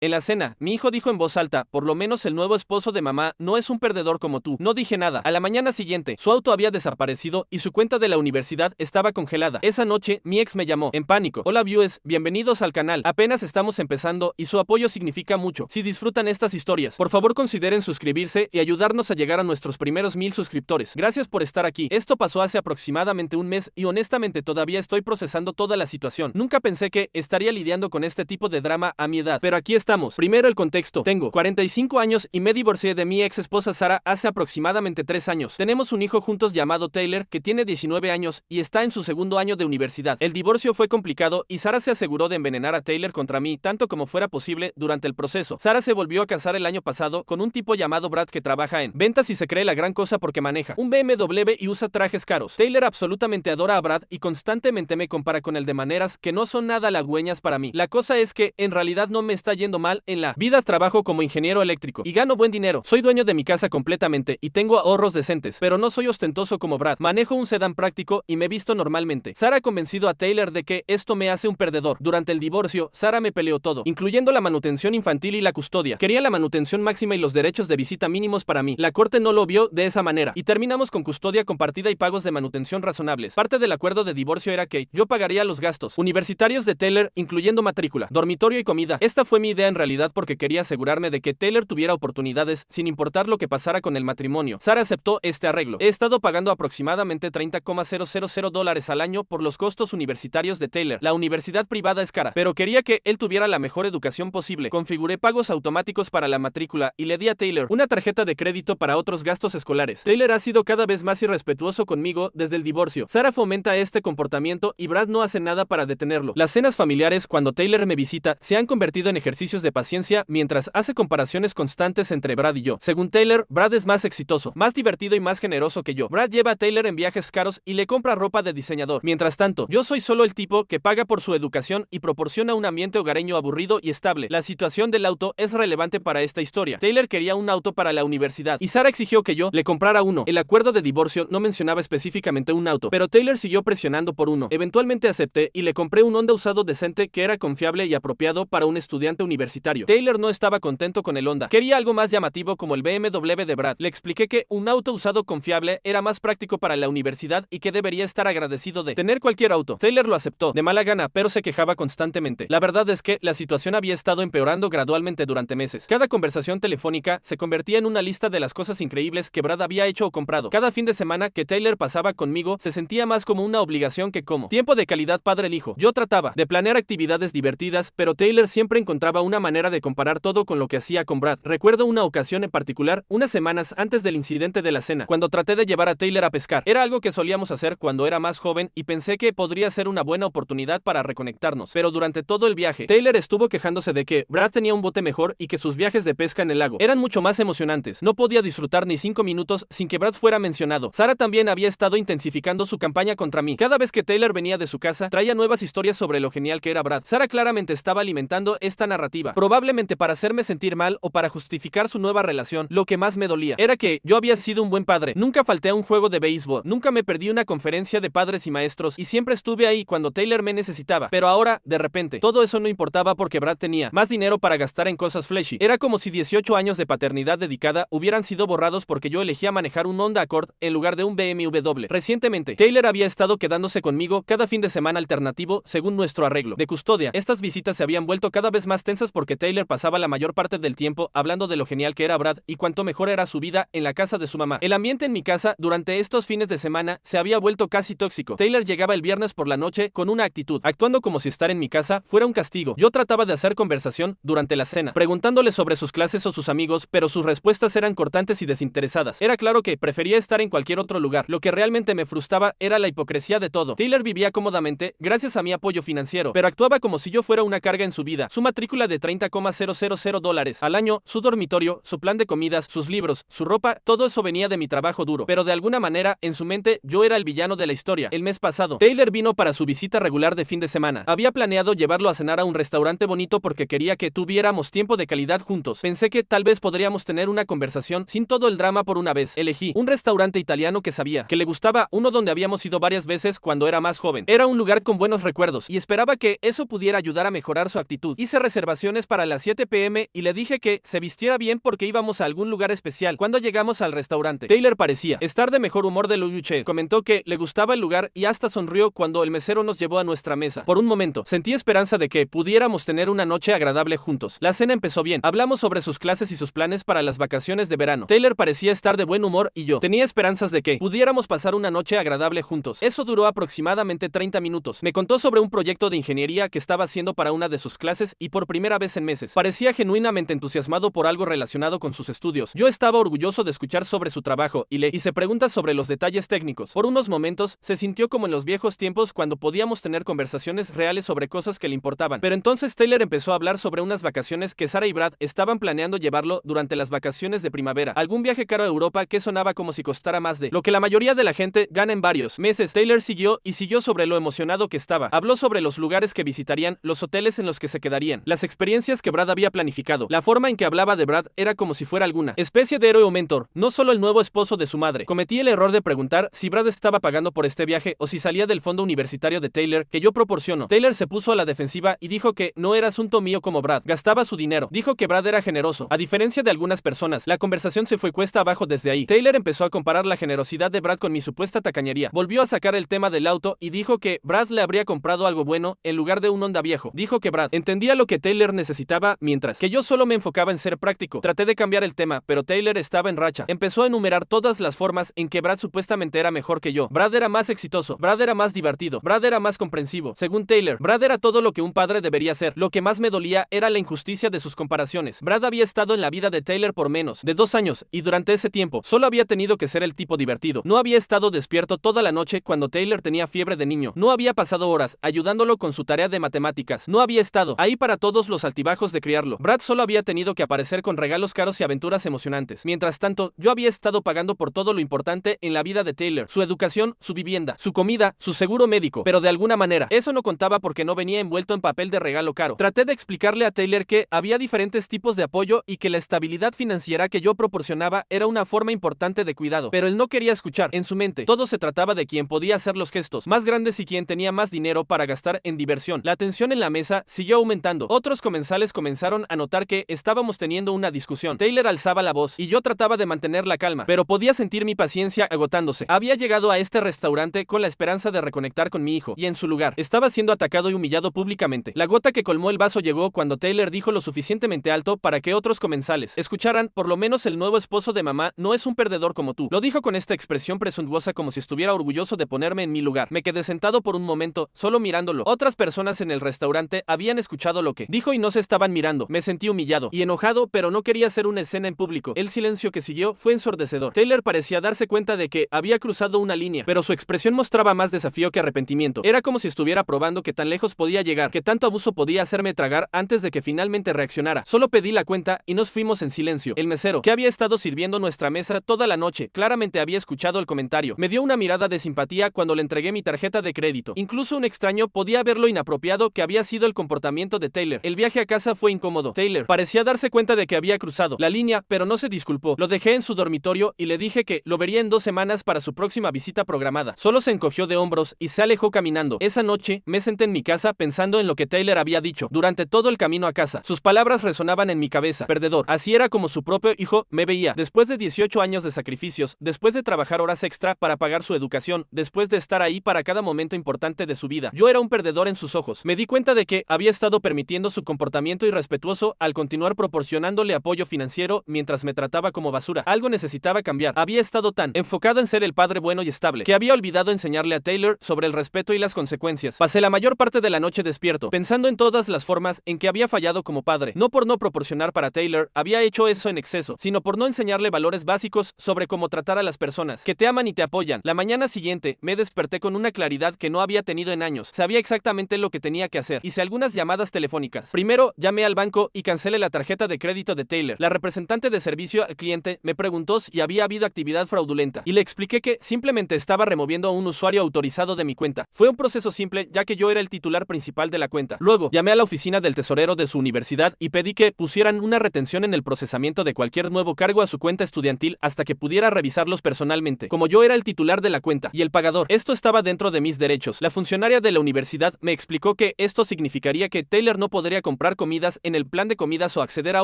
En la cena, mi hijo dijo en voz alta, por lo menos el nuevo esposo de mamá no es un perdedor como tú. No dije nada. A la mañana siguiente, su auto había desaparecido y su cuenta de la universidad estaba congelada. Esa noche, mi ex me llamó, en pánico. Hola viewers, bienvenidos al canal. Apenas estamos empezando y su apoyo significa mucho. Si disfrutan estas historias, por favor consideren suscribirse y ayudarnos a llegar a nuestros primeros 1000 suscriptores. Gracias por estar aquí. Esto pasó hace aproximadamente un mes y honestamente todavía estoy procesando toda la situación. Nunca pensé que estaría lidiando con este tipo de drama a mi edad, pero aquí estamos. Primero el contexto. Tengo 45 años y me divorcié de mi ex esposa Sara hace aproximadamente 3 años. Tenemos un hijo juntos llamado Taylor que tiene 19 años y está en su segundo año de universidad. El divorcio fue complicado y Sara se aseguró de envenenar a Taylor contra mí tanto como fuera posible durante el proceso. Sara se volvió a casar el año pasado con un tipo llamado Brad que trabaja en ventas y se cree la gran cosa porque maneja un BMW y usa trajes caros. Taylor absolutamente adora a Brad y constantemente me compara con él de maneras que no son nada halagüeñas para mí. La cosa es que en realidad no me está yendo mal en la vida. Trabajo como ingeniero eléctrico y gano buen dinero. Soy dueño de mi casa completamente y tengo ahorros decentes, pero no soy ostentoso como Brad. Manejo un sedán práctico y me visto normalmente. Sara ha convencido a Taylor de que esto me hace un perdedor. Durante el divorcio, Sara me peleó todo, incluyendo la manutención infantil y la custodia. Quería la manutención máxima y los derechos de visita mínimos para mí. La corte no lo vio de esa manera y terminamos con custodia compartida y pagos de manutención razonables. Parte del acuerdo de divorcio era que yo pagaría los gastos universitarios de Taylor, incluyendo matrícula, dormitorio y comida. Esta fue mi idea en realidad porque quería asegurarme de que Taylor tuviera oportunidades sin importar lo que pasara con el matrimonio. Sara aceptó este arreglo. He estado pagando aproximadamente $30,000 al año por los costos universitarios de Taylor. La universidad privada es cara, pero quería que él tuviera la mejor educación posible. Configuré pagos automáticos para la matrícula y le di a Taylor una tarjeta de crédito para otros gastos escolares. Taylor ha sido cada vez más irrespetuoso conmigo desde el divorcio. Sara fomenta este comportamiento y Brad no hace nada para detenerlo. Las cenas familiares cuando Taylor me visita se han convertido en ejercicios de paciencia mientras hace comparaciones constantes entre Brad y yo. Según Taylor, Brad es más exitoso, más divertido y más generoso que yo. Brad lleva a Taylor en viajes caros y le compra ropa de diseñador. Mientras tanto, yo soy solo el tipo que paga por su educación y proporciona un ambiente hogareño aburrido y estable. La situación del auto es relevante para esta historia. Taylor quería un auto para la universidad y Sara exigió que yo le comprara uno. El acuerdo de divorcio no mencionaba específicamente un auto, pero Taylor siguió presionando por uno. Eventualmente acepté y le compré un Honda usado decente que era confiable y apropiado para un estudiante universitario. Taylor no estaba contento con el Honda. Quería algo más llamativo como el BMW de Brad. Le expliqué que un auto usado confiable era más práctico para la universidad y que debería estar agradecido de tener cualquier auto. Taylor lo aceptó, de mala gana, pero se quejaba constantemente. La verdad es que la situación había estado empeorando gradualmente durante meses. Cada conversación telefónica se convertía en una lista de las cosas increíbles que Brad había hecho o comprado. Cada fin de semana que Taylor pasaba conmigo se sentía más como una obligación que como tiempo de calidad padre el hijo. Yo trataba de planear actividades divertidas, pero Taylor siempre encontraba una manera de comparar todo con lo que hacía con Brad. Recuerdo una ocasión en particular, unas semanas antes del incidente de la cena, cuando traté de llevar a Taylor a pescar. Era algo que solíamos hacer cuando era más joven y pensé que podría ser una buena oportunidad para reconectarnos. Pero durante todo el viaje, Taylor estuvo quejándose de que Brad tenía un bote mejor y que sus viajes de pesca en el lago eran mucho más emocionantes. No podía disfrutar ni 5 minutos sin que Brad fuera mencionado. Sara también había estado intensificando su campaña contra mí. Cada vez que Taylor venía de su casa, traía nuevas historias sobre lo genial que era Brad. Sara claramente estaba alimentando esta narrativa, probablemente para hacerme sentir mal o para justificar su nueva relación. Lo que más me dolía era que yo había sido un buen padre. Nunca falté a un juego de béisbol, nunca me perdí una conferencia de padres y maestros y siempre estuve ahí cuando Taylor me necesitaba. Pero ahora, de repente, todo eso no importaba porque Brad tenía más dinero para gastar en cosas flashy. Era como si 18 años de paternidad dedicada hubieran sido borrados porque yo elegía manejar un Honda Accord en lugar de un BMW. Recientemente, Taylor había estado quedándose conmigo cada fin de semana alternativo según nuestro arreglo de custodia. Estas visitas se habían vuelto cada vez más tensas porque Taylor pasaba la mayor parte del tiempo hablando de lo genial que era Brad y cuánto mejor era su vida en la casa de su mamá. El ambiente en mi casa durante estos fines de semana se había vuelto casi tóxico. Taylor llegaba el viernes por la noche con una actitud, actuando como si estar en mi casa fuera un castigo. Yo trataba de hacer conversación durante la cena, preguntándole sobre sus clases o sus amigos, pero sus respuestas eran cortantes y desinteresadas. Era claro que prefería estar en cualquier otro lugar. Lo que realmente me frustraba era la hipocresía de todo. Taylor vivía cómodamente gracias a mi apoyo financiero, pero actuaba como si yo fuera una carga en su vida. Su matrícula de $30,000 al año, su dormitorio, su plan de comidas, sus libros, su ropa, todo eso venía de mi trabajo duro. Pero de alguna manera, en su mente, yo era el villano de la historia. El mes pasado, Taylor vino para su visita regular de fin de semana. Había planeado llevarlo a cenar a un restaurante bonito porque quería que tuviéramos tiempo de calidad juntos. Pensé que tal vez podríamos tener una conversación sin todo el drama por una vez. Elegí un restaurante italiano que sabía que le gustaba, uno donde habíamos ido varias veces cuando era más joven. Era un lugar con buenos recuerdos y esperaba que eso pudiera ayudar a mejorar su actitud. Hice reservación invitaciones para las 7 p.m. y le dije que se vistiera bien porque íbamos a algún lugar especial. Cuando llegamos al restaurante, Taylor parecía estar de mejor humor de lo usual. Comentó que le gustaba el lugar y hasta sonrió cuando el mesero nos llevó a nuestra mesa. Por un momento, sentí esperanza de que pudiéramos tener una noche agradable juntos. La cena empezó bien. Hablamos sobre sus clases y sus planes para las vacaciones de verano. Taylor parecía estar de buen humor y yo tenía esperanzas de que pudiéramos pasar una noche agradable juntos. Eso duró aproximadamente 30 minutos. Me contó sobre un proyecto de ingeniería que estaba haciendo para una de sus clases y por primera vez en meses. Parecía genuinamente entusiasmado por algo relacionado con sus estudios. Yo estaba orgulloso de escuchar sobre su trabajo y le hice preguntas sobre los detalles técnicos. Por unos momentos, se sintió como en los viejos tiempos cuando podíamos tener conversaciones reales sobre cosas que le importaban. Pero entonces Taylor empezó a hablar sobre unas vacaciones que Sarah y Brad estaban planeando llevarlo durante las vacaciones de primavera. Algún viaje caro a Europa que sonaba como si costara más de lo que la mayoría de la gente gana en varios meses. Taylor siguió sobre lo emocionado que estaba. Habló sobre los lugares que visitarían, los hoteles en los que se quedarían, las experiencias que Brad había planificado. La forma en que hablaba de Brad era como si fuera alguna especie de héroe o mentor, no solo el nuevo esposo de su madre. Cometí el error de preguntar si Brad estaba pagando por este viaje o si salía del fondo universitario de Taylor que yo proporciono. Taylor se puso a la defensiva y dijo que no era asunto mío como Brad gastaba su dinero. Dijo que Brad era generoso. A diferencia de algunas personas, la conversación se fue cuesta abajo desde ahí. Taylor empezó a comparar la generosidad de Brad con mi supuesta tacañería. Volvió a sacar el tema del auto y dijo que Brad le habría comprado algo bueno en lugar de un Honda viejo. Dijo que Brad entendía lo que Taylor necesitaba, mientras que yo solo me enfocaba en ser práctico. Traté de cambiar el tema, pero Taylor estaba en racha. Empezó a enumerar todas las formas en que Brad supuestamente era mejor que yo. Brad era más exitoso, Brad era más divertido, Brad era más comprensivo. Según Taylor, Brad era todo lo que un padre debería ser. Lo que más me dolía era la injusticia de sus comparaciones. Brad había estado en la vida de Taylor por menos de 2 años, y durante ese tiempo solo había tenido que ser el tipo divertido. No había estado despierto toda la noche cuando Taylor tenía fiebre de niño. No había pasado horas ayudándolo con su tarea de matemáticas. No había estado ahí para todos los altibajos de criarlo. Brad solo había tenido que aparecer con regalos caros y aventuras emocionantes. Mientras tanto, yo había estado pagando por todo lo importante en la vida de Taylor: su educación, su vivienda, su comida, su seguro médico. Pero de alguna manera, eso no contaba porque no venía envuelto en papel de regalo caro. Traté de explicarle a Taylor que había diferentes tipos de apoyo y que la estabilidad financiera que yo proporcionaba era una forma importante de cuidado. Pero él no quería escuchar. En su mente, todo se trataba de quien podía hacer los gestos más grandes y quien tenía más dinero para gastar en diversión. La tensión en la mesa siguió aumentando. Otros comensales comenzaron a notar que estábamos teniendo una discusión. Taylor alzaba la voz y yo trataba de mantener la calma, pero podía sentir mi paciencia agotándose. Había llegado a este restaurante con la esperanza de reconectar con mi hijo, y en su lugar estaba siendo atacado y humillado públicamente. La gota que colmó el vaso llegó cuando Taylor dijo lo suficientemente alto para que otros comensales escucharan: por lo menos el nuevo esposo de mamá no es un perdedor como tú. Lo dijo con esta expresión presuntuosa como si estuviera orgulloso de ponerme en mi lugar. Me quedé sentado por un momento, solo mirándolo. Otras personas en el restaurante habían escuchado lo que dijo y no se estaban mirando. Me sentí humillado y enojado, pero no quería hacer una escena en público. El silencio que siguió fue ensordecedor. Taylor parecía darse cuenta de que había cruzado una línea, pero su expresión mostraba más desafío que arrepentimiento. Era como si estuviera probando que tan lejos podía llegar, que tanto abuso podía hacerme tragar antes de que finalmente reaccionara. Solo pedí la cuenta y nos fuimos en silencio. El mesero, que había estado sirviendo nuestra mesa toda la noche, claramente había escuchado el comentario. Me dio una mirada de simpatía cuando le entregué mi tarjeta de crédito. Incluso un extraño podía ver lo inapropiado que había sido el comportamiento de Taylor. El viaje a casa fue incómodo. Taylor parecía darse cuenta de que había cruzado la línea, pero no se disculpó. Lo dejé en su dormitorio y le dije que lo vería en 2 semanas para su próxima visita programada. Solo se encogió de hombros y se alejó caminando. Esa noche me senté en mi casa pensando en lo que Taylor había dicho durante todo el camino a casa. Sus palabras resonaban en mi cabeza: perdedor. Así era como su propio hijo me veía. Después de 18 años de sacrificios, después de trabajar horas extra para pagar su educación, después de estar ahí para cada momento importante de su vida, yo era un perdedor en sus ojos. Me di cuenta de que había estado permitiendo su comportamiento irrespetuoso al continuar proporcionándole apoyo financiero mientras me trataba como basura. Algo necesitaba cambiar. Había estado tan enfocado en ser el padre bueno y estable que había olvidado enseñarle a Taylor sobre el respeto y las consecuencias. Pasé la mayor parte de la noche despierto, pensando en todas las formas en que había fallado como padre. No por no proporcionar para Taylor había hecho eso en exceso, sino por no enseñarle valores básicos sobre cómo tratar a las personas que te aman y te apoyan. La mañana siguiente me desperté con una claridad que no había tenido en años. Sabía exactamente lo que tenía que hacer. Hice algunas llamadas telefónicas. Primero, llamé al banco y cancelé la tarjeta de crédito de Taylor. La representante de servicio al cliente me preguntó si había habido actividad fraudulenta y le expliqué que simplemente estaba removiendo a un usuario autorizado de mi cuenta. Fue un proceso simple, ya que yo era el titular principal de la cuenta. Luego, llamé a la oficina del tesorero de su universidad y pedí que pusieran una retención en el procesamiento de cualquier nuevo cargo a su cuenta estudiantil hasta que pudiera revisarlos personalmente. Como yo era el titular de la cuenta y el pagador, esto estaba dentro de mis derechos. La funcionaria de la universidad me explicó que esto significaría que Taylor no podría comprar comprar comidas en el plan de comidas o acceder a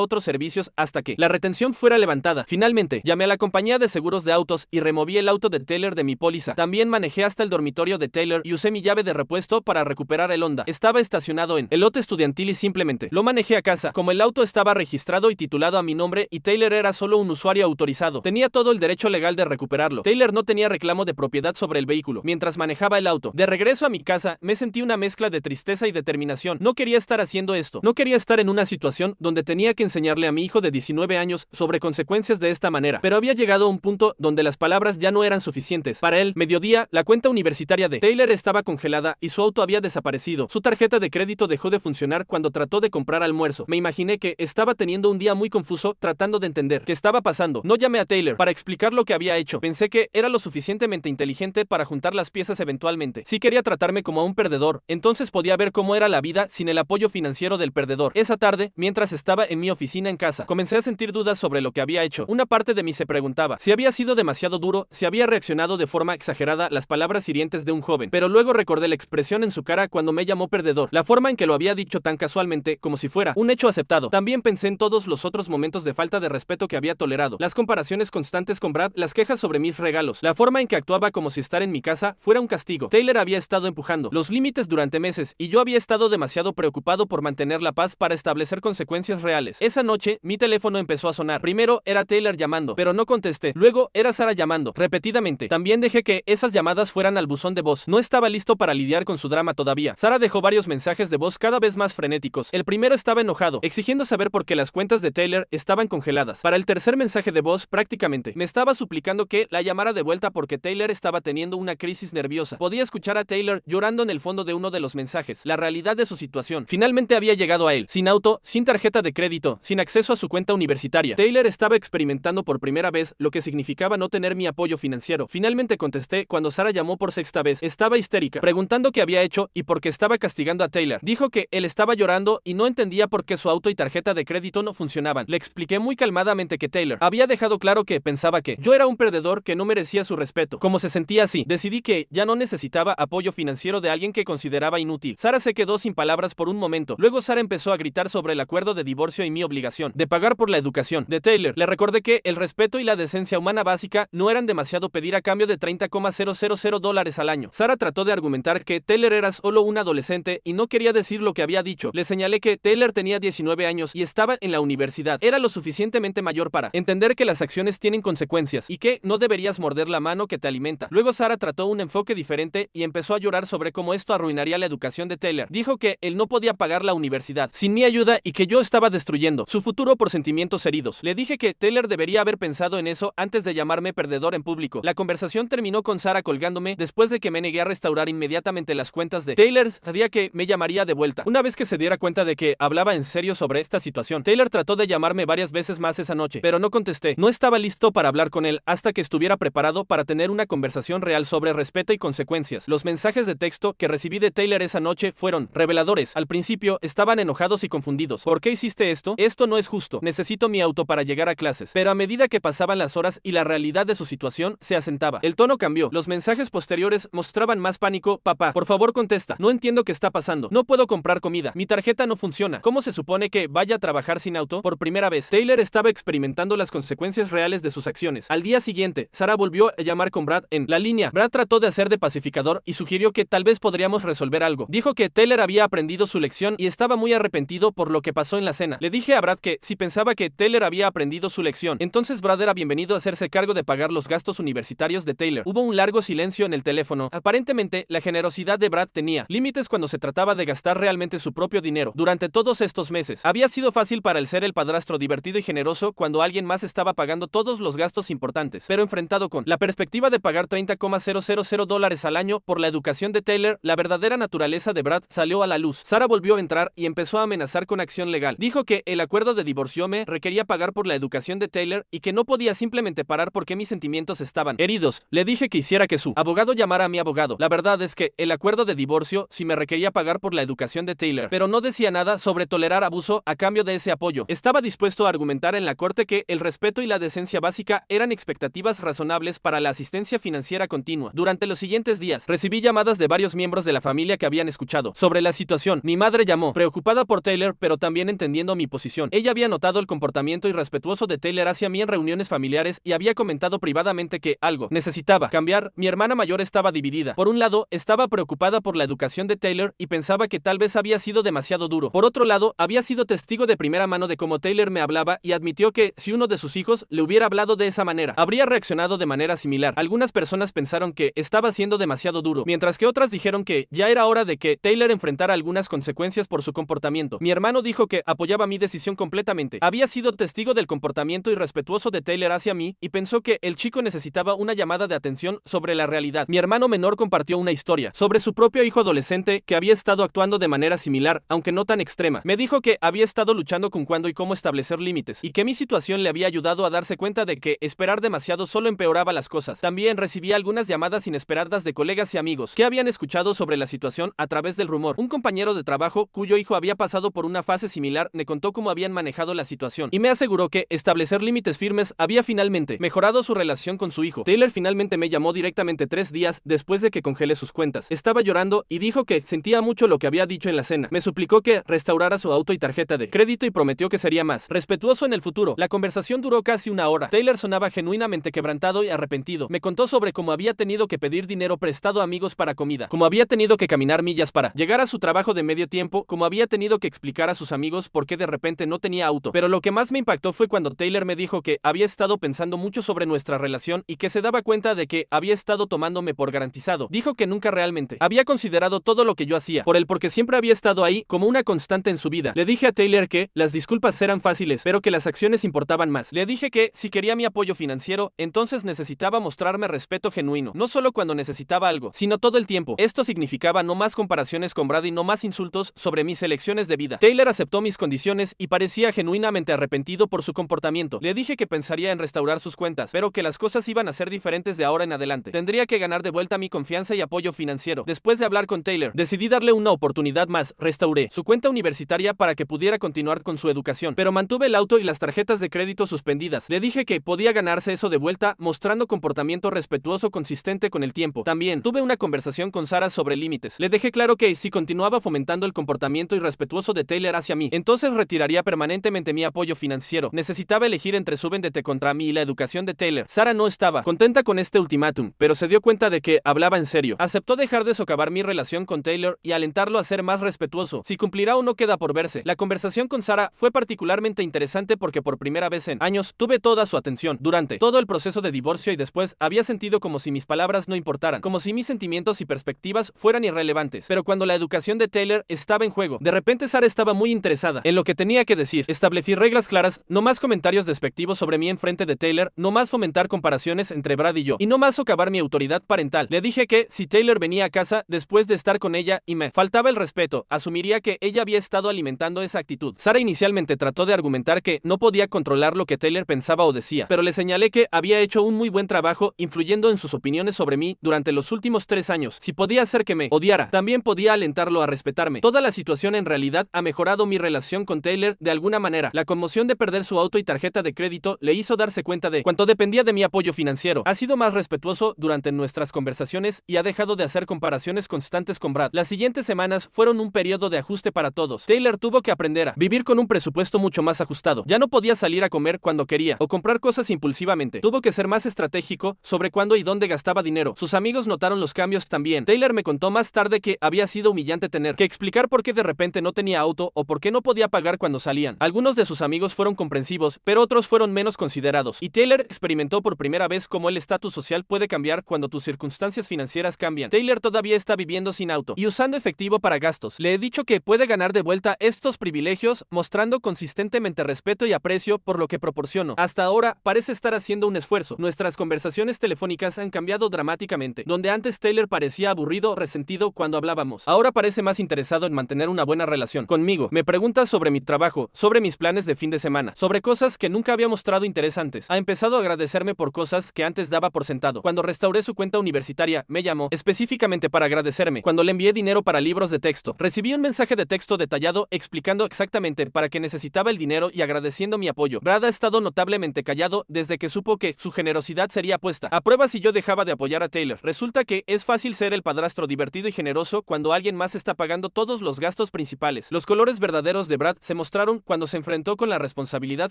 otros servicios hasta que la retención fuera levantada. Finalmente, llamé a la compañía de seguros de autos y removí el auto de Taylor de mi póliza. También manejé hasta el dormitorio de Taylor y usé mi llave de repuesto para recuperar el Honda. Estaba estacionado en el lote estudiantil y simplemente lo manejé a casa. Como el auto estaba registrado y titulado a mi nombre y Taylor era solo un usuario autorizado, tenía todo el derecho legal de recuperarlo. Taylor no tenía reclamo de propiedad sobre el vehículo mientras manejaba el auto. De regreso a mi casa, me sentí una mezcla de tristeza y determinación. No quería estar haciendo esto. No quería estar en una situación donde tenía que enseñarle a mi hijo de 19 años sobre consecuencias de esta manera. Pero había llegado a un punto donde las palabras ya no eran suficientes. Para él, mediodía, la cuenta universitaria de Taylor estaba congelada y su auto había desaparecido. Su tarjeta de crédito dejó de funcionar cuando trató de comprar almuerzo. Me imaginé que estaba teniendo un día muy confuso tratando de entender qué estaba pasando. No llamé a Taylor para explicar lo que había hecho. Pensé que era lo suficientemente inteligente para juntar las piezas eventualmente. Si quería tratarme como a un perdedor, entonces podía ver cómo era la vida sin el apoyo financiero del perdedor. Esa tarde, mientras estaba en mi oficina en casa, comencé a sentir dudas sobre lo que había hecho. Una parte de mí se preguntaba si había sido demasiado duro, si había reaccionado de forma exagerada a las palabras hirientes de un joven, pero luego recordé la expresión en su cara cuando me llamó perdedor, la forma en que lo había dicho tan casualmente, como si fuera un hecho aceptado. También pensé en todos los otros momentos de falta de respeto que había tolerado, las comparaciones constantes con Brad, las quejas sobre mis regalos, la forma en que actuaba como si estar en mi casa fuera un castigo. Taylor había estado empujando los límites durante meses y yo había estado demasiado preocupado por mantener la paz para establecer consecuencias reales. Esa noche, mi teléfono empezó a sonar. Primero era Taylor llamando, pero no contesté. Luego era Sara llamando, repetidamente. También dejé que esas llamadas fueran al buzón de voz. No estaba listo para lidiar con su drama todavía. Sara dejó varios mensajes de voz cada vez más frenéticos. El primero estaba enojado, exigiendo saber por qué las cuentas de Taylor estaban congeladas. Para el tercer mensaje de voz, prácticamente me estaba suplicando que la llamara de vuelta porque Taylor estaba teniendo una crisis nerviosa. Podía escuchar a Taylor llorando en el fondo de uno de los mensajes, la realidad de su situación. Finalmente había llegado a él, sin auto, sin tarjeta de crédito, sin acceso a su cuenta universitaria. Taylor estaba experimentando por primera vez lo que significaba no tener mi apoyo financiero. Finalmente contesté cuando Sara llamó por sexta vez. Estaba histérica, preguntando qué había hecho y por qué estaba castigando a Taylor. Dijo que él estaba llorando y no entendía por qué su auto y tarjeta de crédito no funcionaban. Le expliqué muy calmadamente que Taylor había dejado claro que pensaba que yo era un perdedor que no merecía su respeto. Como se sentía así, decidí que ya no necesitaba apoyo financiero de alguien que consideraba inútil. Sara se quedó sin palabras por un momento. Luego Sara empezó a gritar sobre el acuerdo de divorcio y mi obligación de pagar por la educación de Taylor. Le recordé que el respeto y la decencia humana básica no eran demasiado pedir a cambio de $30,000 al año. Sara trató de argumentar que Taylor era solo un adolescente y no quería decir lo que había dicho. Le señalé que Taylor tenía 19 años y estaba en la universidad. Era lo suficientemente mayor para entender que las acciones tienen consecuencias y que no deberías morder la mano que te alimenta. Luego Sara trató un enfoque diferente y empezó a llorar sobre cómo esto arruinaría la educación de Taylor. Dijo que él no podía pagar la universidad sin mi ayuda y que yo estaba destruyendo su futuro por sentimientos heridos. Le dije que Taylor debería haber pensado en eso antes de llamarme perdedor en público. La conversación terminó con Sara colgándome después de que me negué a restaurar inmediatamente las cuentas de Taylor. Sabía que me llamaría de vuelta. Una vez que se diera cuenta de que hablaba en serio sobre esta situación, Taylor trató de llamarme varias veces más esa noche, pero no contesté. No estaba listo para hablar con él hasta que estuviera preparado para tener una conversación real sobre respeto y consecuencias. Los mensajes de texto que recibí de Taylor esa noche fueron reveladores. Al principio estaban enojados y confundidos. ¿Por qué hiciste esto? Esto no es justo. Necesito mi auto para llegar a clases. Pero a medida que pasaban las horas y la realidad de su situación se asentaba, el tono cambió. Los mensajes posteriores mostraban más pánico. Papá, por favor contesta. No entiendo qué está pasando. No puedo comprar comida. Mi tarjeta no funciona. ¿Cómo se supone que vaya a trabajar sin auto? Por primera vez, Taylor estaba experimentando las consecuencias reales de sus acciones. Al día siguiente, Sara volvió a llamar con Brad en la línea. Brad trató de hacer de pacificador y sugirió que tal vez podríamos resolver algo. Dijo que Taylor había aprendido su lección y estaba muy arrepentido por lo que pasó en la cena. Le dije a Brad que si pensaba que Taylor había aprendido su lección, entonces Brad era bienvenido a hacerse cargo de pagar los gastos universitarios de Taylor. Hubo un largo silencio en el teléfono. Aparentemente, la generosidad de Brad tenía límites cuando se trataba de gastar realmente su propio dinero. Durante todos estos meses, había sido fácil para él ser el padrastro divertido y generoso cuando alguien más estaba pagando todos los gastos importantes, pero enfrentado con la perspectiva de pagar $30,000 al año por la educación de Taylor, la verdadera naturaleza de Brad salió a la luz. Sara volvió a entrar y empezó a amenazar con acción legal. Dijo que el acuerdo de divorcio me requería pagar por la educación de Taylor y que no podía simplemente parar porque mis sentimientos estaban heridos. Le dije que hiciera que su abogado llamara a mi abogado. La verdad es que el acuerdo de divorcio sí me requería pagar por la educación de Taylor, pero no decía nada sobre tolerar abuso a cambio de ese apoyo. Estaba dispuesto a argumentar en la corte que el respeto y la decencia básica eran expectativas razonables para la asistencia financiera continua. Durante los siguientes días, recibí llamadas de varios miembros de la familia que habían escuchado sobre la situación. Mi madre llamó, preocupada preocupada por Taylor, pero también entendiendo mi posición. Ella había notado el comportamiento irrespetuoso de Taylor hacia mí en reuniones familiares y había comentado privadamente que algo necesitaba cambiar. Mi hermana mayor estaba dividida. Por un lado, estaba preocupada por la educación de Taylor y pensaba que tal vez había sido demasiado duro. Por otro lado, había sido testigo de primera mano de cómo Taylor me hablaba y admitió que si uno de sus hijos le hubiera hablado de esa manera, habría reaccionado de manera similar. Algunas personas pensaron que estaba siendo demasiado duro, mientras que otras dijeron que ya era hora de que Taylor enfrentara algunas consecuencias por su comportamiento. Mi hermano dijo que apoyaba mi decisión completamente. Había sido testigo del comportamiento irrespetuoso de Taylor hacia mí y pensó que el chico necesitaba una llamada de atención sobre la realidad. Mi hermano menor compartió una historia sobre su propio hijo adolescente que había estado actuando de manera similar, aunque no tan extrema. Me dijo que había estado luchando con cuándo y cómo establecer límites, y que mi situación le había ayudado a darse cuenta de que esperar demasiado solo empeoraba las cosas. También recibí algunas llamadas inesperadas de colegas y amigos que habían escuchado sobre la situación a través del rumor. Un compañero de trabajo cuyo hijo había pasado por una fase similar me contó cómo habían manejado la situación y me aseguró que establecer límites firmes había finalmente mejorado su relación con su hijo. Taylor finalmente me llamó directamente 3 días después de que congelé sus cuentas. Estaba llorando y dijo que sentía mucho lo que había dicho en la cena. Me suplicó que restaurara su auto y tarjeta de crédito y prometió que sería más respetuoso en el futuro. La conversación duró casi una hora. Taylor sonaba genuinamente quebrantado y arrepentido. Me contó sobre cómo había tenido que pedir dinero prestado a amigos para comida, cómo había tenido que caminar millas para llegar a su trabajo de medio tiempo, cómo había tenido que explicar a sus amigos por qué de repente no tenía auto. Pero lo que más me impactó fue cuando Taylor me dijo que había estado pensando mucho sobre nuestra relación y que se daba cuenta de que había estado tomándome por garantizado. Dijo que nunca realmente había considerado todo lo que yo hacía por él porque siempre había estado ahí como una constante en su vida. Le dije a Taylor que las disculpas eran fáciles, pero que las acciones importaban más. Le dije que si quería mi apoyo financiero, entonces necesitaba mostrarme respeto genuino, no solo cuando necesitaba algo, sino todo el tiempo. Esto significaba no más comparaciones con Brad y no más insultos sobre mis elecciones de vida. Taylor aceptó mis condiciones y parecía genuinamente arrepentido por su comportamiento. Le dije que pensaría en restaurar sus cuentas, pero que las cosas iban a ser diferentes de ahora en adelante. Tendría que ganar de vuelta mi confianza y apoyo financiero. Después de hablar con Taylor, decidí darle una oportunidad más. Restauré su cuenta universitaria para que pudiera continuar con su educación, pero mantuve el auto y las tarjetas de crédito suspendidas. Le dije que podía ganarse eso de vuelta mostrando comportamiento respetuoso consistente con el tiempo. También tuve una conversación con Sarah sobre límites. Le dejé claro que si continuaba fomentando el comportamiento irrespetuoso de Taylor hacia mí, entonces retiraría permanentemente mi apoyo financiero. Necesitaba elegir entre su vendetta contra mí y la educación de Taylor. Sarah no estaba contenta con este ultimátum, pero se dio cuenta de que hablaba en serio. Aceptó dejar de socavar mi relación con Taylor y alentarlo a ser más respetuoso. Si cumplirá o no queda por verse. La conversación con Sarah fue particularmente interesante porque por primera vez en años tuve toda su atención. Durante todo el proceso de divorcio y después había sentido como si mis palabras no importaran, como si mis sentimientos y perspectivas fueran irrelevantes. Pero cuando la educación de Taylor estaba en juego, de repente Sarah estaba muy interesada en lo que tenía que decir. Establecí reglas claras, no más comentarios despectivos sobre mí en frente de Taylor, no más fomentar comparaciones entre Brad y yo, y no más socavar mi autoridad parental. Le dije que si Taylor venía a casa después de estar con ella y me faltaba el respeto, asumiría que ella había estado alimentando esa actitud. Sarah inicialmente trató de argumentar que no podía controlar lo que Taylor pensaba o decía, pero le señalé que había hecho un muy buen trabajo influyendo en sus opiniones sobre mí durante los últimos 3 años. Si podía hacer que me odiara, también podía alentarlo a respetarme. Toda la situación en realidad ha mejorado mi relación con Taylor de alguna manera. La conmoción de perder su auto y tarjeta de crédito le hizo darse cuenta de cuánto dependía de mi apoyo financiero. Ha sido más respetuoso durante nuestras conversaciones y ha dejado de hacer comparaciones constantes con Brad. Las siguientes semanas fueron un periodo de ajuste para todos. Taylor tuvo que aprender a vivir con un presupuesto mucho más ajustado. Ya no podía salir a comer cuando quería o comprar cosas impulsivamente. Tuvo que ser más estratégico sobre cuándo y dónde gastaba dinero. Sus amigos notaron los cambios también. Taylor me contó más tarde que había sido humillante tener que explicar por qué de repente no tenía auto o por qué no podía pagar cuando salían. Algunos de sus amigos fueron comprensivos, pero otros fueron menos considerados. Y Taylor experimentó por primera vez cómo el estatus social puede cambiar cuando tus circunstancias financieras cambian. Taylor todavía está viviendo sin auto y usando efectivo para gastos. Le he dicho que puede ganar de vuelta estos privilegios mostrando consistentemente respeto y aprecio por lo que proporciono. Hasta ahora parece estar haciendo un esfuerzo. Nuestras conversaciones telefónicas han cambiado dramáticamente. Donde antes Taylor parecía aburrido o resentido cuando hablábamos, ahora parece más interesado en mantener una buena relación conmigo. Me pregunta sobre mi trabajo, sobre mis planes de fin de semana, sobre cosas que nunca había mostrado interesantes. Ha empezado a agradecerme por cosas que antes daba por sentado. Cuando restauré su cuenta universitaria, me llamó específicamente para agradecerme. Cuando le envié dinero para libros de texto, recibí un mensaje de texto detallado explicando exactamente para qué necesitaba el dinero y agradeciendo mi apoyo. Brad ha estado notablemente callado desde que supo que su generosidad sería puesta a prueba si yo dejaba de apoyar a Taylor. Resulta que es fácil ser el padrastro divertido y generoso cuando alguien más está pagando todos los gastos principales principales. Los colores verdaderos de Brad se mostraron cuando se enfrentó con la responsabilidad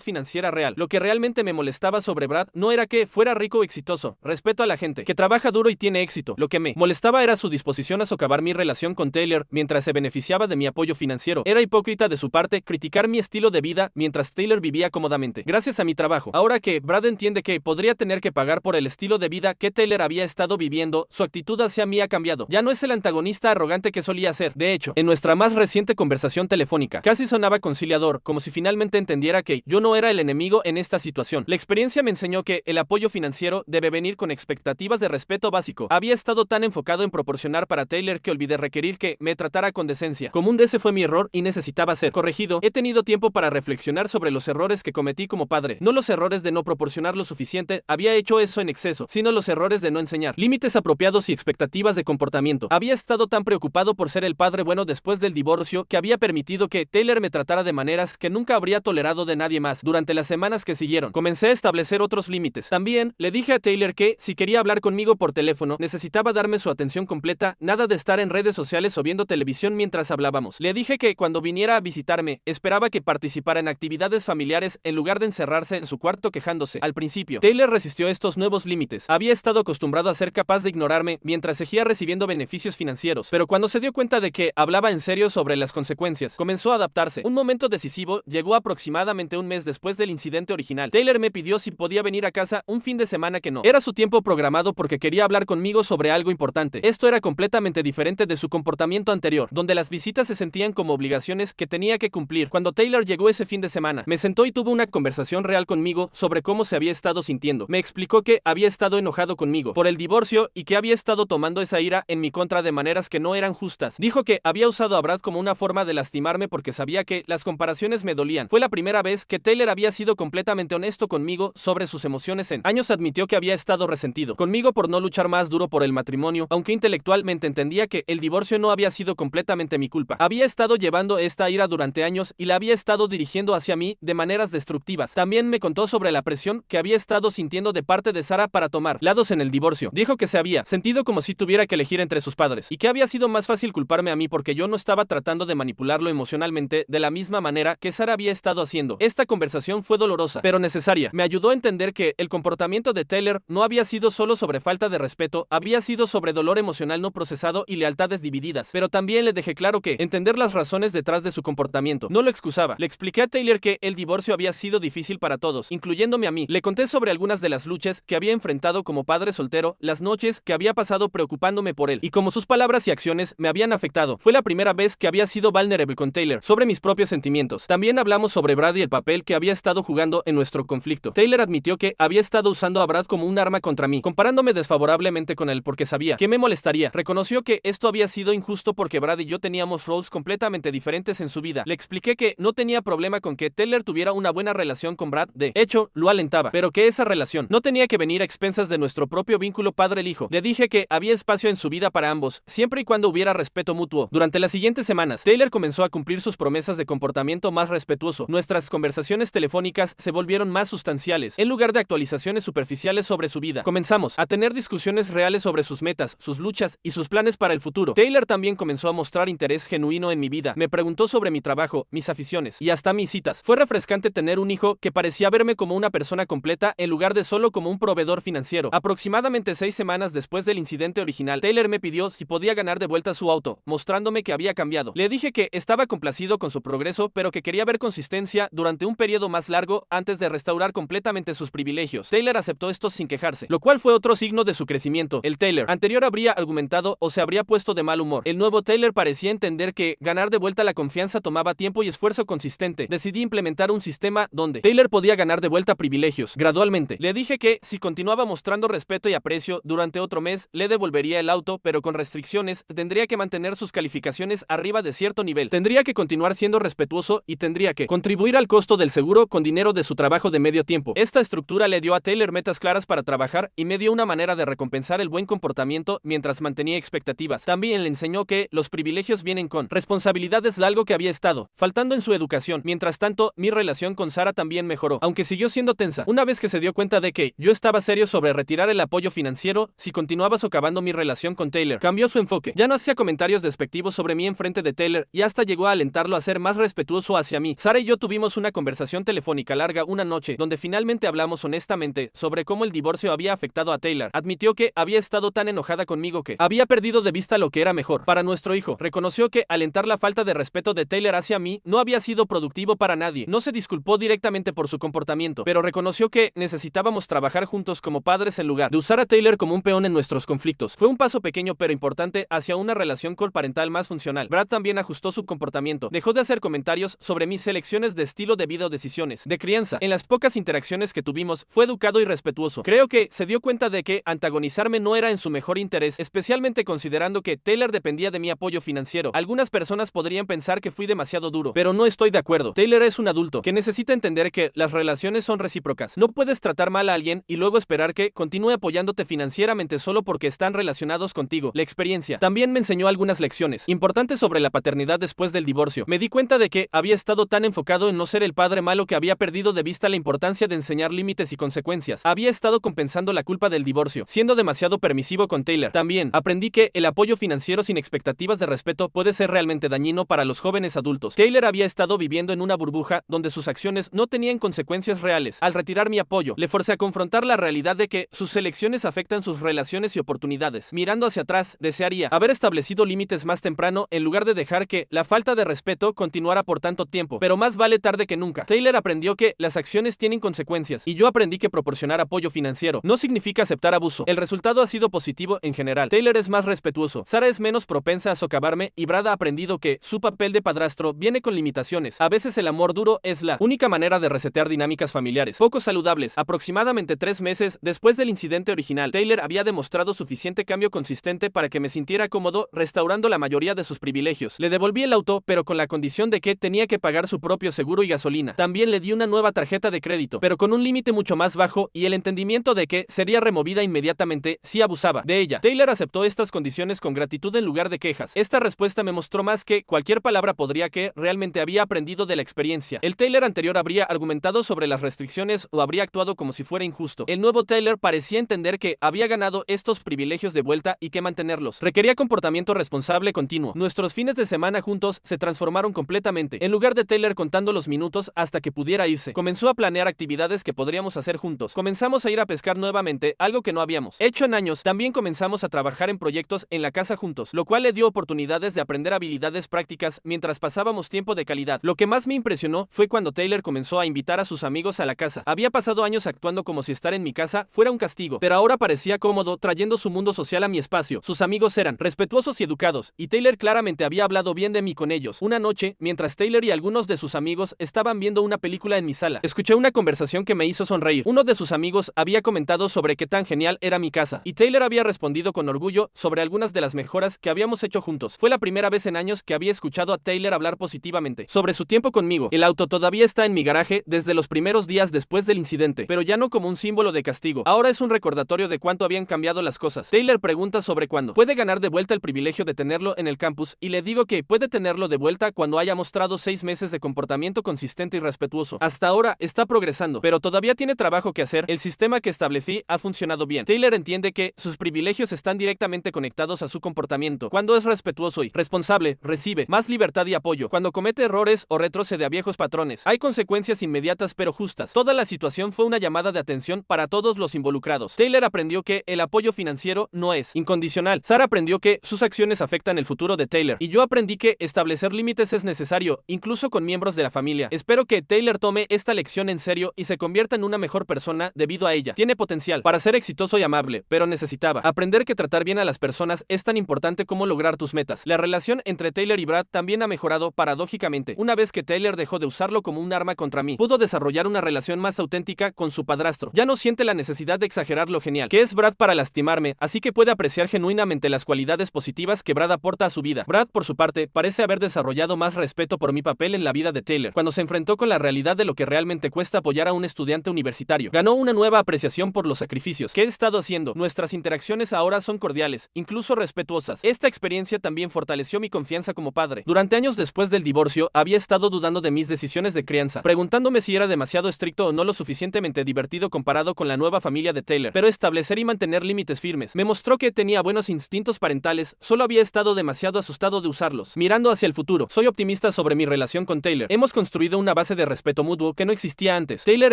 financiera real. Lo que realmente me molestaba sobre Brad no era que fuera rico o exitoso, respeto a la gente que trabaja duro y tiene éxito. Lo que me molestaba era su disposición a socavar mi relación con Taylor mientras se beneficiaba de mi apoyo financiero. Era hipócrita de su parte criticar mi estilo de vida mientras Taylor vivía cómodamente, gracias a mi trabajo. Ahora que Brad entiende que podría tener que pagar por el estilo de vida que Taylor había estado viviendo, su actitud hacia mí ha cambiado. Ya no es el antagonista arrogante que solía ser. De hecho, en nuestra más reciente conversación telefónica, casi sonaba conciliador, como si finalmente entendiera que yo no era el enemigo en esta situación. La experiencia me enseñó que el apoyo financiero debe venir con expectativas de respeto básico. Había estado tan enfocado en proporcionar para Taylor que olvidé requerir que me tratara con decencia. Común de ese fue mi error y necesitaba ser corregido. He tenido tiempo para reflexionar sobre los errores que cometí como padre. No los errores de no proporcionar lo suficiente, había hecho eso en exceso, sino los errores de no enseñar límites apropiados y expectativas de comportamiento. Había estado tan preocupado por ser el padre bueno después del divorcio que había permitido que Taylor me tratara de maneras que nunca habría tolerado de nadie más. Durante las semanas que siguieron, comencé a establecer otros límites. También le dije a Taylor que, si quería hablar conmigo por teléfono, necesitaba darme su atención completa, nada de estar en redes sociales o viendo televisión mientras hablábamos. Le dije que cuando viniera a visitarme, esperaba que participara en actividades familiares en lugar de encerrarse en su cuarto quejándose. Al principio, Taylor resistió estos nuevos límites. Había estado acostumbrado a ser capaz de ignorarme mientras seguía recibiendo beneficios financieros, pero cuando se dio cuenta de que hablaba en serio sobre las consecuencias, comenzó a adaptarse. Un momento decisivo llegó aproximadamente un mes después del incidente original. Taylor me pidió si podía venir a casa un fin de semana que no era su tiempo programado porque quería hablar conmigo sobre algo importante. Esto era completamente diferente de su comportamiento anterior, donde las visitas se sentían como obligaciones que tenía que cumplir. Cuando Taylor llegó ese fin de semana, me sentó y tuvo una conversación real conmigo sobre cómo se había estado sintiendo. Me explicó que había estado enojado conmigo por el divorcio y que había estado tomando esa ira en mi contra de maneras que no eran justas. Dijo que había usado a Brad como una forma de lastimarme porque sabía que las comparaciones me dolían. Fue la primera vez que Taylor había sido completamente honesto conmigo sobre sus emociones en años. Admitió que había estado resentido conmigo por no luchar más duro por el matrimonio, aunque intelectualmente entendía que el divorcio no había sido completamente mi culpa. Había estado llevando esta ira durante años y la había estado dirigiendo hacia mí de maneras destructivas. También me contó sobre la presión que había estado sintiendo de parte de Sarah para tomar lados en el divorcio. Dijo que se había sentido como si tuviera que elegir entre sus padres y que había sido más fácil culparme a mí porque yo no estaba tratando de manipularlo emocionalmente de la misma manera que Sarah había estado haciendo. Esta conversación fue dolorosa, pero necesaria. Me ayudó a entender que el comportamiento de Taylor no había sido solo sobre falta de respeto, había sido sobre dolor emocional no procesado y lealtades divididas. Pero también le dejé claro que entender las razones detrás de su comportamiento no lo excusaba. Le expliqué a Taylor que el divorcio había sido difícil para todos, incluyéndome a mí. Le conté sobre algunas de las luchas que había enfrentado como padre soltero, las noches que había pasado preocupándome por él y cómo sus palabras y acciones me habían afectado. Fue la primera vez que había sido vulnerable con Taylor sobre mis propios sentimientos. También hablamos sobre Brad y el papel que había estado jugando en nuestro conflicto. Taylor admitió que había estado usando a Brad como un arma contra mí, comparándome desfavorablemente con él porque sabía que me molestaría. Reconoció que esto había sido injusto porque Brad y yo teníamos roles completamente diferentes en su vida. Le expliqué que no tenía problema con que Taylor tuviera una buena relación con Brad, de hecho, lo alentaba, pero que esa relación no tenía que venir a expensas de nuestro propio vínculo padre-hijo. Le dije que había espacio en su vida para ambos, siempre y cuando hubiera respeto mutuo. Durante las siguientes semanas, Taylor comenzó a cumplir sus promesas de comportamiento más respetuoso. Nuestras conversaciones telefónicas se volvieron más sustanciales, en lugar de actualizaciones superficiales sobre su vida. Comenzamos a tener discusiones reales sobre sus metas, sus luchas y sus planes para el futuro. Taylor también comenzó a mostrar interés genuino en mi vida. Me preguntó sobre mi trabajo, mis aficiones y hasta mis citas. Fue refrescante tener un hijo que parecía verme como una persona completa en lugar de solo como un proveedor financiero. Aproximadamente 6 semanas después del incidente original, Taylor me pidió si podía ganar de vuelta su auto, mostrándome que había cambiado. Le dije que estaba complacido con su progreso, pero que quería ver consistencia durante un periodo más largo antes de restaurar completamente sus privilegios. Taylor aceptó esto sin quejarse, lo cual fue otro signo de su crecimiento. El Taylor anterior habría argumentado o se habría puesto de mal humor. El nuevo Taylor parecía entender que ganar de vuelta la confianza tomaba tiempo y esfuerzo consistente. Decidí implementar un sistema donde Taylor podía ganar de vuelta privilegios gradualmente. Le dije que si continuaba mostrando respeto y aprecio durante otro mes, le devolvería el auto, pero con restricciones. Tendría que mantener sus calificaciones arriba de cierto nivel. Tendría que continuar siendo respetuoso y tendría que contribuir al costo del seguro con dinero de su trabajo de medio tiempo. Esta estructura le dio a Taylor metas claras para trabajar y me dio una manera de recompensar el buen comportamiento mientras mantenía expectativas. También le enseñó que los privilegios vienen con responsabilidades, algo que había estado faltando en su educación. Mientras tanto, mi relación con Sarah también mejoró, aunque siguió siendo tensa. Una vez que se dio cuenta de que yo estaba serio sobre retirar el apoyo financiero si continuaba socavando mi relación con Taylor, cambió su enfoque. Ya no hacía comentarios despectivos sobre mí enfrente de Taylor Taylor y hasta llegó a alentarlo a ser más respetuoso hacia mí. Sarah y yo tuvimos una conversación telefónica larga una noche, donde finalmente hablamos honestamente sobre cómo el divorcio había afectado a Taylor. Admitió que había estado tan enojada conmigo que había perdido de vista lo que era mejor para nuestro hijo. Reconoció que alentar la falta de respeto de Taylor hacia mí no había sido productivo para nadie. No se disculpó directamente por su comportamiento, pero reconoció que necesitábamos trabajar juntos como padres en lugar de usar a Taylor como un peón en nuestros conflictos. Fue un paso pequeño pero importante hacia una relación coparental más funcional. Brad también ajustó su comportamiento. Dejó de hacer comentarios sobre mis elecciones de estilo de vida o decisiones de crianza. En las pocas interacciones que tuvimos, fue educado y respetuoso. Creo que se dio cuenta de que antagonizarme no era en su mejor interés, especialmente considerando que Taylor dependía de mi apoyo financiero. Algunas personas podrían pensar que fui demasiado duro, pero no estoy de acuerdo. Taylor es un adulto que necesita entender que las relaciones son recíprocas. No puedes tratar mal a alguien y luego esperar que continúe apoyándote financieramente solo porque están relacionados contigo. La experiencia también me enseñó algunas lecciones importantes sobre la paternidad después del divorcio. Me di cuenta de que había estado tan enfocado en no ser el padre malo que había perdido de vista la importancia de enseñar límites y consecuencias. Había estado compensando la culpa del divorcio, siendo demasiado permisivo con Taylor. También aprendí que el apoyo financiero sin expectativas de respeto puede ser realmente dañino para los jóvenes adultos. Taylor había estado viviendo en una burbuja donde sus acciones no tenían consecuencias reales. Al retirar mi apoyo, le forcé a confrontar la realidad de que sus elecciones afectan sus relaciones y oportunidades. Mirando hacia atrás, desearía haber establecido límites más temprano en lugar de dejar que la falta de respeto continuara por tanto tiempo. Pero más vale tarde que nunca. Taylor aprendió que las acciones tienen consecuencias y yo aprendí que proporcionar apoyo financiero no significa aceptar abuso. El resultado ha sido positivo en general. Taylor es más respetuoso, Sarah es menos propensa a socavarme y Brad ha aprendido que su papel de padrastro viene con limitaciones. A veces el amor duro es la única manera de resetear dinámicas familiares poco saludables. Aproximadamente 3 meses después del incidente original, Taylor había demostrado suficiente cambio consistente para que me sintiera cómodo restaurando la mayoría de sus privilegios. Le devolví el auto, pero con la condición de que tenía que pagar su propio seguro y gasolina. También le di una nueva tarjeta de crédito, pero con un límite mucho más bajo y el entendimiento de que sería removida inmediatamente si abusaba de ella. Taylor aceptó estas condiciones con gratitud en lugar de quejas. Esta respuesta me mostró más que cualquier palabra podría que realmente había aprendido de la experiencia. El Taylor anterior habría argumentado sobre las restricciones o habría actuado como si fuera injusto. El nuevo Taylor parecía entender que había ganado estos privilegios de vuelta y que mantenerlos requería comportamiento responsable continuo. Nuestros fines de semana juntos se transformaron completamente. En lugar de Taylor contando los minutos hasta que pudiera irse, comenzó a planear actividades que podríamos hacer juntos. Comenzamos a ir a pescar nuevamente, algo que no habíamos hecho en años. También comenzamos a trabajar en proyectos en la casa juntos, lo cual le dio oportunidades de aprender habilidades prácticas mientras pasábamos tiempo de calidad. Lo que más me impresionó fue cuando Taylor comenzó a invitar a sus amigos a la casa. Había pasado años actuando como si estar en mi casa fuera un castigo, pero ahora parecía cómodo trayendo su mundo social a mi espacio. Sus amigos eran respetuosos y educados, y Taylor claramente había hablado bien de mí con ellos. Una noche, mientras Taylor y algunos de sus amigos estaban viendo una película en mi sala, escuché una conversación que me hizo sonreír. Uno de sus amigos había comentado sobre qué tan genial era mi casa, y Taylor había respondido con orgullo sobre algunas de las mejoras que habíamos hecho juntos. Fue la primera vez en años que había escuchado a Taylor hablar positivamente sobre su tiempo conmigo. El auto todavía está en mi garaje desde los primeros días después del incidente, pero ya no como un símbolo de castigo. Ahora es un recordatorio de cuánto habían cambiado las cosas. Taylor pregunta sobre cuándo puede ganar de vuelta el privilegio de tenerlo en el campus, y le digo que puede tenerlo de vuelta cuando haya mostrado 6 meses de comportamiento consistente y respetuoso. Hasta ahora está progresando, pero todavía tiene trabajo que hacer. El sistema que establecí ha funcionado bien. Taylor entiende que sus privilegios están directamente conectados a su comportamiento. Cuando es respetuoso y responsable, recibe más libertad y apoyo. Cuando comete errores o retrocede a viejos patrones, hay consecuencias inmediatas pero justas. Toda la situación fue una llamada de atención para todos los involucrados. Taylor aprendió que el apoyo financiero no es incondicional. Sarah aprendió que sus acciones afectan el futuro de Taylor, y yo aprendí que establecer límites es necesario, incluso con miembros de la familia. Espero que Taylor tome esta lección en serio y se convierta en una mejor persona debido a ella. Tiene potencial para ser exitoso y amable, pero necesitaba aprender que tratar bien a las personas es tan importante como lograr tus metas. La relación entre Taylor y Brad también ha mejorado paradójicamente. Una vez que Taylor dejó de usarlo como un arma contra mí, pudo desarrollar una relación más auténtica con su padrastro. Ya no siente la necesidad de exagerar lo genial que es Brad para lastimarme, así que puede apreciar genuinamente las cualidades positivas que Brad aporta a su vida. Brad, por su parte, parece haber desarrollado más respeto por mi papel en la vida de Taylor. Cuando se enfrentó con la realidad de lo que realmente cuesta apoyar a un estudiante universitario, ganó una nueva apreciación por los sacrificios que he estado haciendo. Nuestras interacciones ahora son cordiales, incluso respetuosas. Esta experiencia también fortaleció mi confianza como padre. Durante años después del divorcio, había estado dudando de mis decisiones de crianza, preguntándome si era demasiado estricto o no lo suficientemente divertido comparado con la nueva familia de Taylor. Pero establecer y mantener límites firmes me mostró que tenía buenos instintos parentales, solo había estado demasiado asustado de usarlos. sentirlos. Mirando hacia el futuro, soy optimista sobre mi relación con Taylor. Hemos construido una base de respeto mutuo que no existía antes. Taylor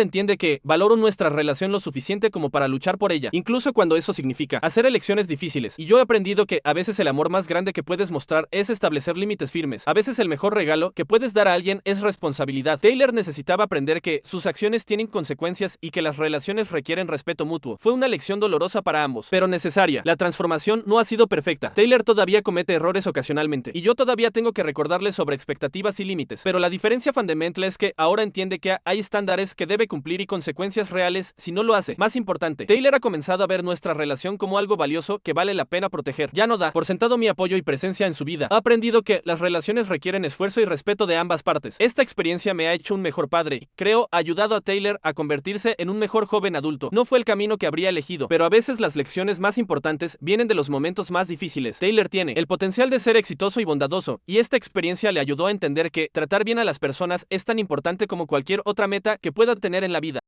entiende que valoro nuestra relación lo suficiente como para luchar por ella, incluso cuando eso significa hacer elecciones difíciles. Y yo he aprendido que a veces el amor más grande que puedes mostrar es establecer límites firmes. A veces el mejor regalo que puedes dar a alguien es responsabilidad. Taylor necesitaba aprender que sus acciones tienen consecuencias y que las relaciones requieren respeto mutuo. Fue una lección dolorosa para ambos, pero necesaria. La transformación no ha sido perfecta. Taylor todavía comete errores ocasionalmente, y yo todavía tengo que recordarle sobre expectativas y límites. Pero la diferencia fundamental es que ahora entiende que hay estándares que debe cumplir y consecuencias reales si no lo hace. Más importante, Taylor ha comenzado a ver nuestra relación como algo valioso que vale la pena proteger. Ya no da por sentado mi apoyo y presencia en su vida. Ha aprendido que las relaciones requieren esfuerzo y respeto de ambas partes. Esta experiencia me ha hecho un mejor padre y, creo, ha ayudado a Taylor a convertirse en un mejor joven adulto. No fue el camino que habría elegido, pero a veces las lecciones más importantes vienen de los momentos más difíciles. Taylor tiene el potencial de ser exitoso y bondadoso, y esta experiencia le ayudó a entender que tratar bien a las personas es tan importante como cualquier otra meta que pueda tener en la vida.